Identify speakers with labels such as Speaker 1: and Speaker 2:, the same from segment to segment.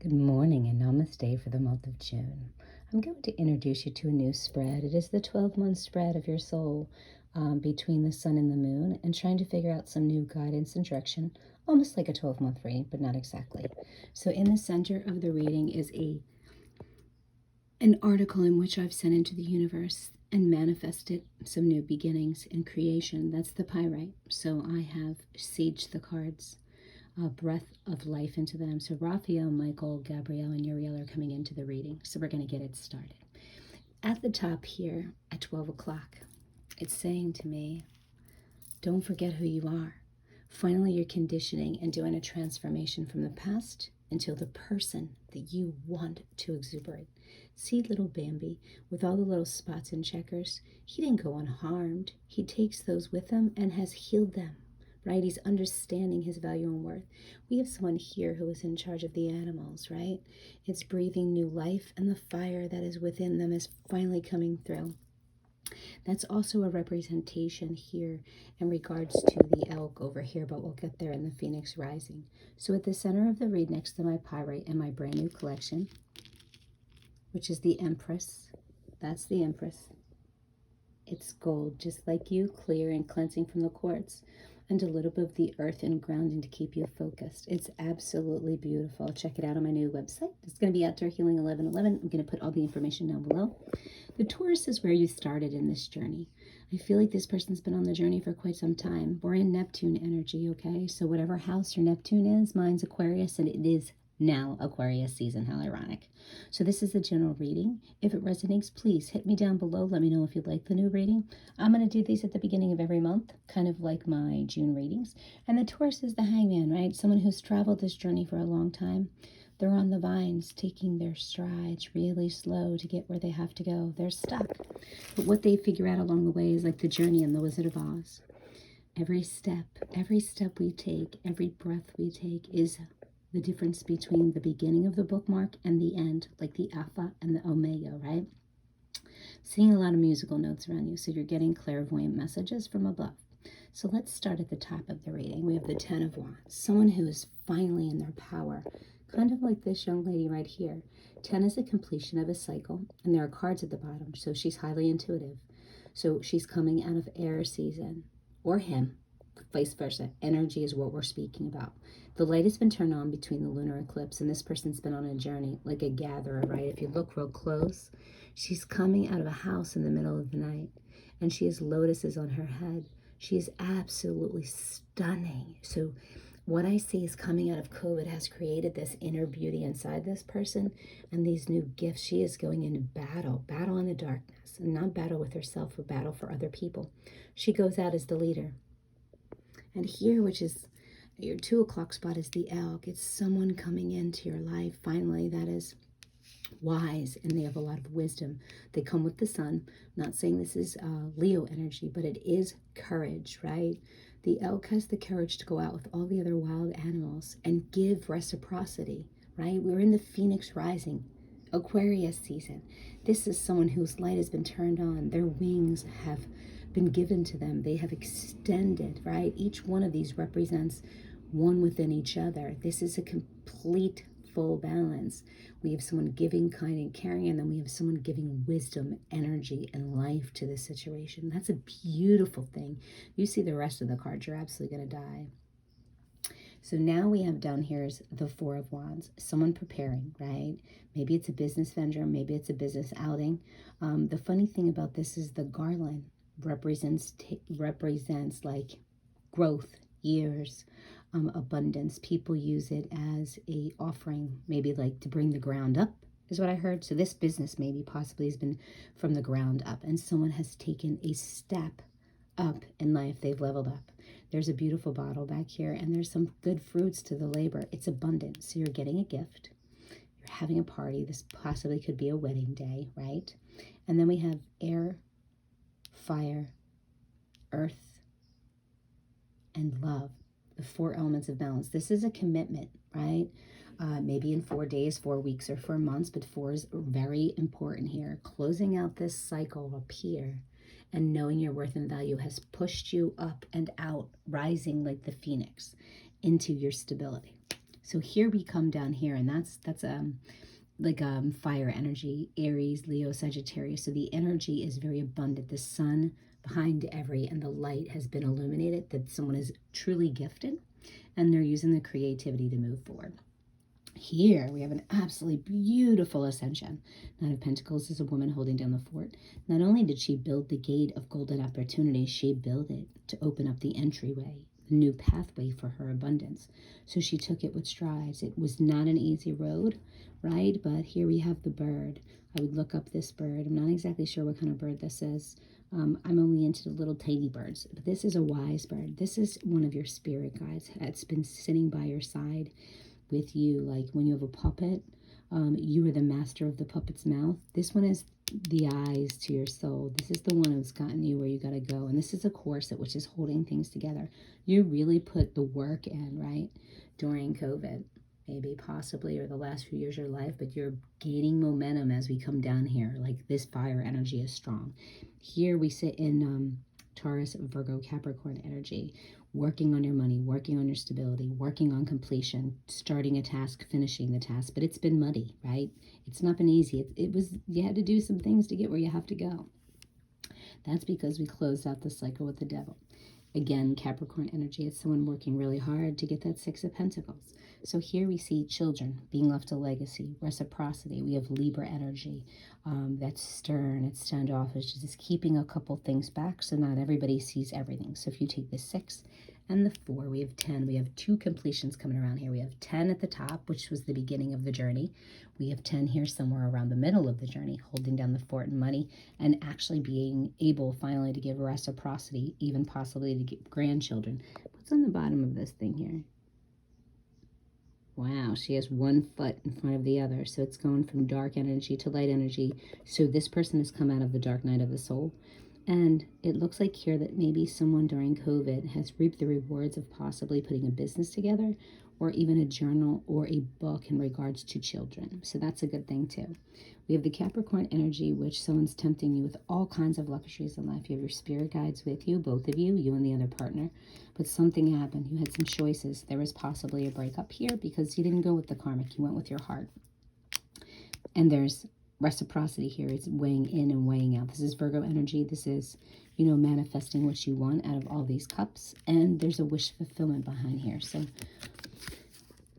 Speaker 1: Good morning and namaste for the month of June. I'm going to introduce you to a new spread. It is the 12-month spread of your soul between the sun and the moon, and trying to figure out some new guidance and direction, almost like a 12-month reading, but not exactly. So in the center of the reading is an article in which I've sent into the universe and manifested some new beginnings in creation. That's the pyrite. So I have sieged the cards, breath of life into them. So Raphael, Michael, Gabrielle, and Uriel are coming into the reading. So we're going to get it started. At the top here at 12 o'clock, it's saying to me, don't forget who you are. Finally, you're conditioning and doing a transformation from the past until the person that you want to exuberate. See little Bambi with all the little spots and checkers? He didn't go unharmed. He takes those with him and has healed them. Right? He's understanding his value and worth. We have someone here who is in charge of the animals, right? It's breathing new life, and the fire that is within them is finally coming through. That's also a representation here in regards to the elk over here, but we'll get there in the Phoenix Rising. So at the center of the read, next to my pyrite and my brand new collection, which is the Empress, that's the Empress. It's gold, just like you, clear and cleansing from the quartz, and a little bit of the earth and grounding to keep you focused. It's absolutely beautiful. Check it out on my new website. It's going to be Outdoor Healing 1111. I'm going to put all the information down below. The Taurus is where you started in this journey. I feel like this person's been on the journey for quite some time. We're in Neptune energy, okay? So whatever house your Neptune is, mine's Aquarius, and it is now Aquarius season. How ironic. So this is the general reading. If it resonates, please hit me down below. Let me know if you'd like the new reading. I'm going to do these at the beginning of every month, kind of like my June readings. And the Taurus is the hangman, right? Someone who's traveled this journey for a long time. They're on the vines, taking their strides really slow to get where they have to go. They're stuck. But what they figure out along the way is like the journey in The Wizard of Oz. Every step we take, every breath we take is the difference between the beginning of the bookmark and the end, like the alpha and the omega, right? Seeing a lot of musical notes around you, so you're getting clairvoyant messages from above. So let's start at the top of the reading. We have the Ten of Wands, someone who is finally in their power, kind of like this young lady right here. 10 is a completion of a cycle, and there are cards at the bottom, so she's highly intuitive. So she's coming out of air season, or him, vice versa. Energy is what we're speaking about. The light has been turned on between the lunar eclipse, and this person's been on a journey, like a gatherer, right? If you look real close, she's coming out of a house in the middle of the night, and she has lotuses on her head. She is absolutely stunning. So what I see is coming out of COVID has created this inner beauty inside this person and these new gifts. She is going into battle in the darkness, and not battle with herself, but battle for other people. She goes out as the leader. And here, which is your 2 o'clock spot, is the elk. It's someone coming into your life finally that is wise, and they have a lot of wisdom. They come with the sun. I'm not saying this is Leo energy, but it is courage, right? The elk has the courage to go out with all the other wild animals and give reciprocity, right? We're in the Phoenix Rising, Aquarius season. This is someone whose light has been turned on. Their wings have been given to them. They have extended, right? Each one of these represents one within each other. This is a complete full balance. We have someone giving, kind, and caring, and then we have someone giving wisdom, energy, and life to the situation. That's a beautiful thing. You see the rest of the cards, you're absolutely going to die. So now we have down here is the Four of Wands, someone preparing, right? Maybe it's a business venture, maybe it's a business outing. The funny thing about this is the garland represents like growth, years, abundance. People use it as a offering, maybe like to bring the ground up, is what I heard. So this business maybe possibly has been from the ground up, and someone has taken a step up in life. They've leveled up. There's a beautiful bottle back here, and there's some good fruits to the labor. It's abundant. So you're getting a gift. You're having a party. This possibly could be a wedding day, right? And then we have air, fire, earth, and love. The 4 elements of balance. This is a commitment, right? Maybe in 4 days, 4 weeks, or 4 months, but 4 is very important here. Closing out this cycle up here and knowing your worth and value has pushed you up and out, rising like the phoenix into your stability. So here we come down here, and that's like fire energy, Aries, Leo, Sagittarius. So the energy is very abundant. The sun behind every and the light has been illuminated, that someone is truly gifted and they're using the creativity to move forward. Here we have an absolutely beautiful ascension. Nine of Pentacles is a woman holding down the fort. Not only did she build the gate of golden opportunity, she built it to open up the entryway, the new pathway for her abundance. So she took it with strides. It was not an easy road, right? But here we have the bird. I would look up this bird. I'm not exactly sure what kind of bird this is. I'm only into the little tiny birds, but this is a wise bird. This is one of your spirit guides that's been sitting by your side with you. Like when you have a puppet, you are the master of the puppet's mouth. This one is the eyes to your soul. This is the one who's gotten you where you got to go. And this is a corset which is holding things together. You really put the work in, right? During COVID, maybe possibly, or the last few years of your life, but you're gaining momentum as we come down here. Like this fire energy is strong. Here we sit in Taurus, Virgo, Capricorn energy, working on your money, working on your stability, working on completion, starting a task, finishing the task. But it's been muddy, right? It's not been easy. You had to do some things to get where you have to go. That's because we closed out the cycle with the devil. Again, Capricorn energy, it's someone working really hard to get that Six of Pentacles. So here we see children being left a legacy, reciprocity. We have Libra energy. That's stern, it's standoffish, it's just keeping a couple things back so not everybody sees everything. So if you take the 6 and the 4, we have 10. We have 2 completions coming around here. We have 10 at the top, which was the beginning of the journey. We have 10 here somewhere around the middle of the journey, holding down the fort and money, and actually being able finally to give reciprocity, even possibly to get grandchildren. What's on the bottom of this thing here? Wow, she has 1 foot in front of the other. So it's going from dark energy to light energy. So this person has come out of the dark night of the soul. And it looks like here that maybe someone during COVID has reaped the rewards of possibly putting a business together, or even a journal or a book in regards to children. So that's a good thing too. We have the Capricorn energy, which someone's tempting you with all kinds of luxuries in life. You have your spirit guides with you, both of you and the other partner. But something happened. You had some choices. There was possibly a breakup here because you didn't go with the karmic. You went with your heart. And there's reciprocity here. It's weighing in and weighing out. This is Virgo energy. This is, manifesting what you want out of all these cups. And there's a wish fulfillment behind here. So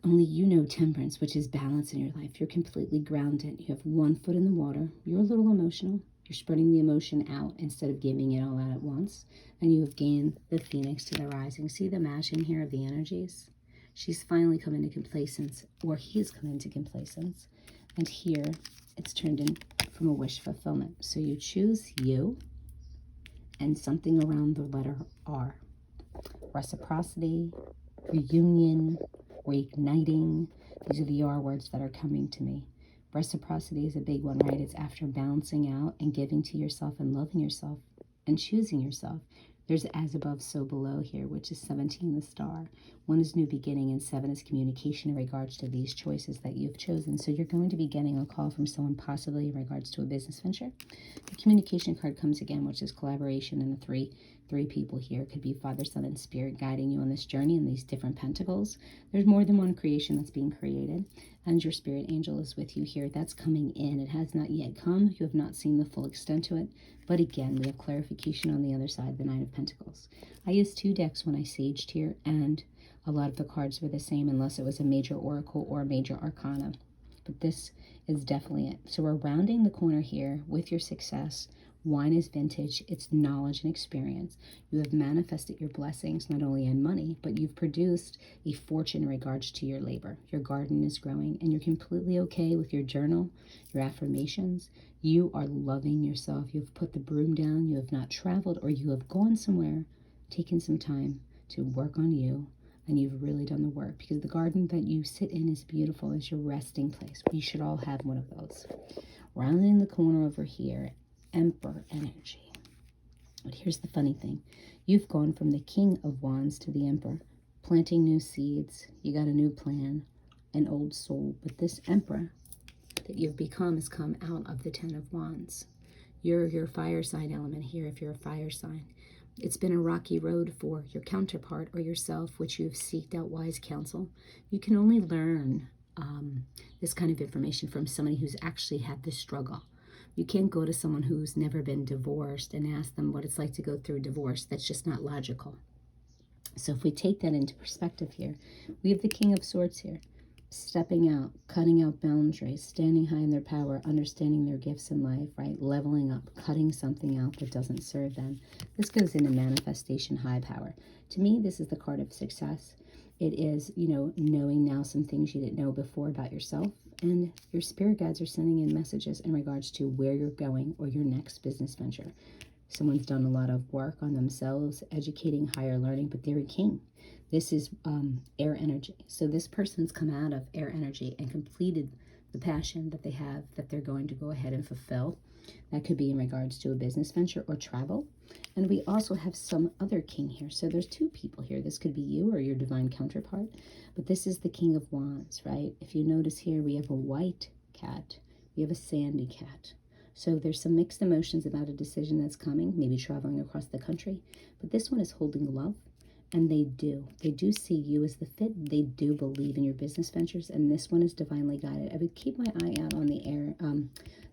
Speaker 1: only you know temperance, which is balance in your life. You're completely grounded. You have 1 foot in the water. You're a little emotional. You're spreading the emotion out instead of giving it all out at once. And you have gained the phoenix to the rising. See the match in here of the energies? She's finally come into complacence, or he's come into complacence. And here it's turned in from a wish fulfillment. So you choose you and something around the letter R. Reciprocity, reunion, reigniting. These are the R words that are coming to me. Reciprocity is a big one, right? It's after balancing out and giving to yourself and loving yourself and choosing yourself. There's as above, so below here, which is 17, the star. 1 is new beginning, and 7 is communication in regards to these choices that you've chosen. So you're going to be getting a call from someone possibly in regards to a business venture. The communication card comes again, which is collaboration, and the three people here could be Father, Son, and Spirit guiding you on this journey in these different pentacles. There's more than one creation that's being created, and your spirit angel is with you here. That's coming in. It has not yet come. You have not seen the full extent to it. But again, we have clarification on the other side, the Nine of Pentacles. I used 2 decks when I saged here, and a lot of the cards were the same unless it was a major oracle or a major arcana. But this is definitely it. So we're rounding the corner here with your success. Wine is vintage. It's knowledge and experience. You have manifested your blessings, not only in money, but you've produced a fortune in regards to your labor. Your garden is growing, and you're completely okay with your journal, your affirmations. You are loving yourself. You've put the broom down. You have not traveled, or you have gone somewhere, taken some time to work on you, and you've really done the work, because the garden that you sit in is beautiful. It's your resting place. We should all have one of those. Rounding the corner over here, Emperor energy. But here's the funny thing. You've gone from the King of Wands to the Emperor, planting new seeds. You got a new plan, an old soul. But this Emperor that you've become has come out of the Ten of Wands. You're your fire sign element here if you're a fire sign. It's been a rocky road for your counterpart or yourself, which you've seeked out wise counsel. You can only learn this kind of information from somebody who's actually had this struggle. You can't go to someone who's never been divorced and ask them what it's like to go through a divorce. That's just not logical. So if we take that into perspective here, we have the King of Swords here, stepping out, cutting out boundaries, standing high in their power, understanding their gifts in life, right? Leveling up, cutting something out that doesn't serve them. This goes into manifestation, high power. To me, this is the card of success. It is, knowing now some things you didn't know before about yourself. And your spirit guides are sending in messages in regards to where you're going or your next business venture. Someone's done a lot of work on themselves, educating, higher learning, but they're a king. This is air energy. So this person's come out of air energy and completed the passion that they have that they're going to go ahead and fulfill. That could be in regards to a business venture or travel. And we also have some other king here. So there's two people here. This could be you or your divine counterpart. But this is the King of Wands, right? If you notice here, we have a white cat. We have a sandy cat. So there's some mixed emotions about a decision that's coming, maybe traveling across the country. But this one is holding love, and they do see you as the fit. They do believe in your business ventures, and this one is divinely guided. I would keep my eye out on the air,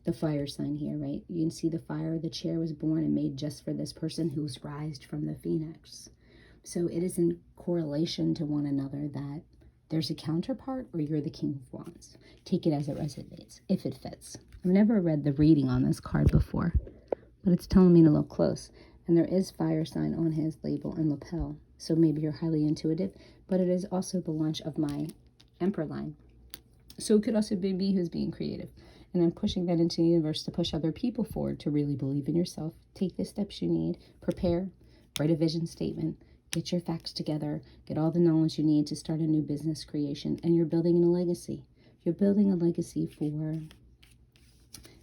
Speaker 1: the fire sign here, right? You can see the fire. The chair was born and made just for this person who's rised from the phoenix. So it is in correlation to one another that there's a counterpart or you're the King of Wands. Take it as it resonates, if it fits. I've never read the reading on this card before, but it's telling me to look close. And there is fire sign on his label and lapel. So maybe you're highly intuitive, but it is also the launch of my Emperor line. So it could also be me who's being creative. And I'm pushing that into the universe to push other people forward to really believe in yourself. Take the steps you need, prepare, write a vision statement, get your facts together, get all the knowledge you need to start a new business creation, and you're building a legacy. You're building a legacy for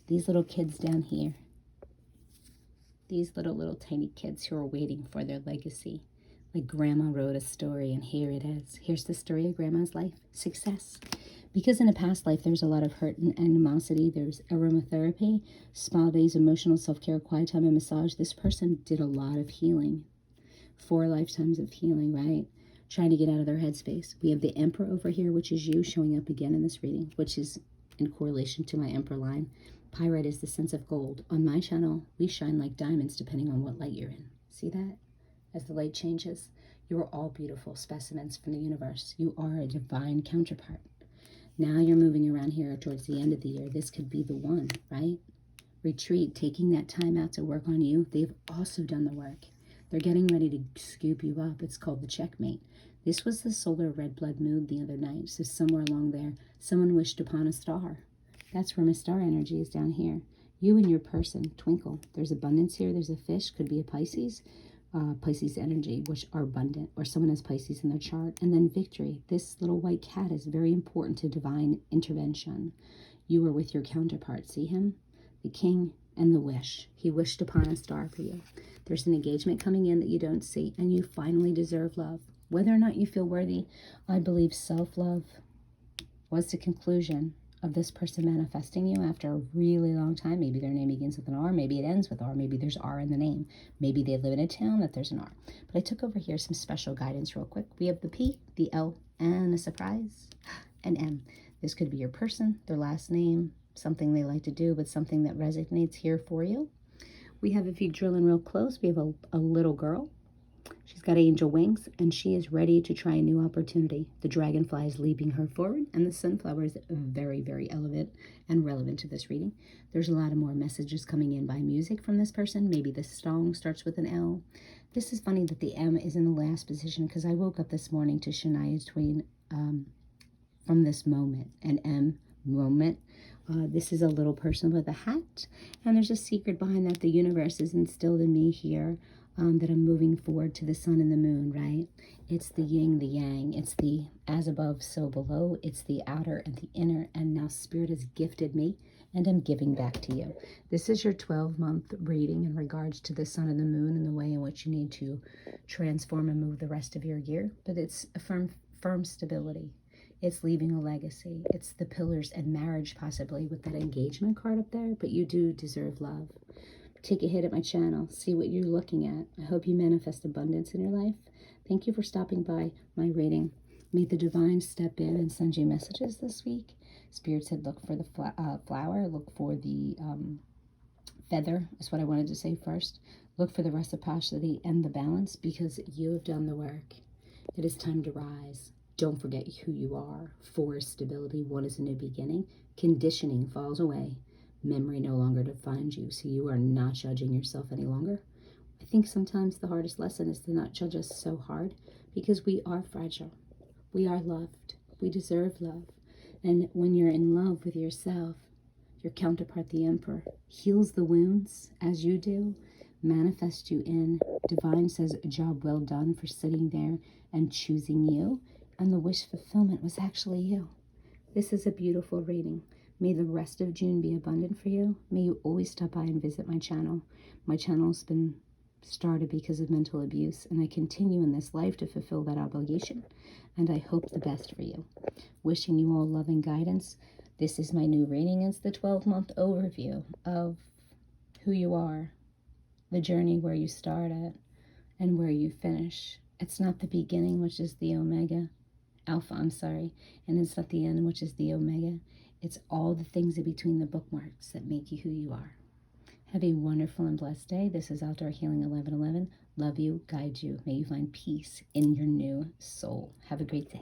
Speaker 1: these little kids down here. These little tiny kids who are waiting for their legacy. Like Grandma wrote a story, and here it is. Here's the story of Grandma's life. Success. Because in a past life, there's a lot of hurt and animosity. There's aromatherapy, spa days, emotional self-care, quiet time, and massage. This person did a lot of healing. 4 lifetimes of healing, right? Trying to get out of their headspace. We have the Emperor over here, which is you showing up again in this reading, which is in correlation to my Emperor line. Pyrite is the sense of gold. On my channel, we shine like diamonds depending on what light you're in. See that? As the light changes, you are all beautiful specimens from the universe. You are a divine counterpart. Now you're moving around here towards the end of the year. This could be the one, right? Retreat, taking that time out to work on you. They've also done the work. They're getting ready to scoop you up. It's called the checkmate. This was the solar red blood moon the other night. So somewhere along there, someone wished upon a star. That's where my star energy is, down here. You and your person twinkle. There's abundance here. There's a fish. Could be a Pisces. Pisces energy, which are abundant. Or someone has Pisces in their chart. And then victory. This little white cat is very important to divine intervention. You are with your counterpart. See him? The king and the wish. He wished upon a star for you. There's an engagement coming in that you don't see, and you finally deserve love. Whether or not you feel worthy, I believe self-love was the conclusion of this person manifesting you after a really long time. Maybe their name begins with an R, maybe it ends with R, maybe there's R in the name. Maybe they live in a town that there's an R. But I took over here some special guidance real quick. We have the P, the L, and a surprise, an M. This could be your person, their last name, something they like to do, but something that resonates here for you. We have, if you drill in real close, we have a little girl. She's got angel wings, and she is ready to try a new opportunity. The dragonfly is leaping her forward, and the sunflower is very, very relevant and relevant to this reading. There's a lot of more messages coming in by music from this person. Maybe the song starts with an L. This is funny that the M is in the last position, because I woke up this morning to Shania Twain from this moment, an M moment. This is a little person with a hat, and there's a secret behind that. The universe has instilled in me here that I'm moving forward to the sun and the moon, right? It's the yin, the yang. It's the as above, so below. It's the outer and the inner, and now Spirit has gifted me, and I'm giving back to you. This is your 12-month reading in regards to the sun and the moon and the way in which you need to transform and move the rest of your year, but it's a firm stability. It's leaving a legacy. It's the pillars and marriage, possibly with that engagement card up there, but you do deserve love. take a hit at my channel, see what you're looking at. I hope you manifest abundance in your life. Thank you for stopping by my reading. May the divine step in and send you messages this week. Spirit said look for the flower, look for the feather, is what I wanted to say first. Look for the reciprocity and the balance, because you have done the work. It is time to rise. Don't forget who you are. 4 is stability. 1 is a new beginning. Conditioning falls away. Memory no longer defines you, so you are not judging yourself any longer. I think sometimes the hardest lesson is to not judge us so hard, because we are fragile. We are loved. We deserve love. And when you're in love with yourself, your counterpart, the Emperor, heals the wounds as you do, manifest you in. Divine says, a job well done for sitting there and choosing you. And the wish fulfillment was actually you. This is a beautiful reading. May the rest of June be abundant for you. May you always stop by and visit my channel. My channel's been started because of mental abuse, and I continue in this life to fulfill that obligation. And I hope the best for you. Wishing you all loving guidance. This is my new reading. It's the 12-month overview of who you are, the journey where you start at, and where you finish. It's not the beginning, which is the alpha, and it's not the end, which is the omega. It's all the things in between the bookmarks that make you who you are. Have a wonderful and blessed day. This is Outdoor Healing 1111. Love you, guide you. May you find peace in your new soul. Have a great day.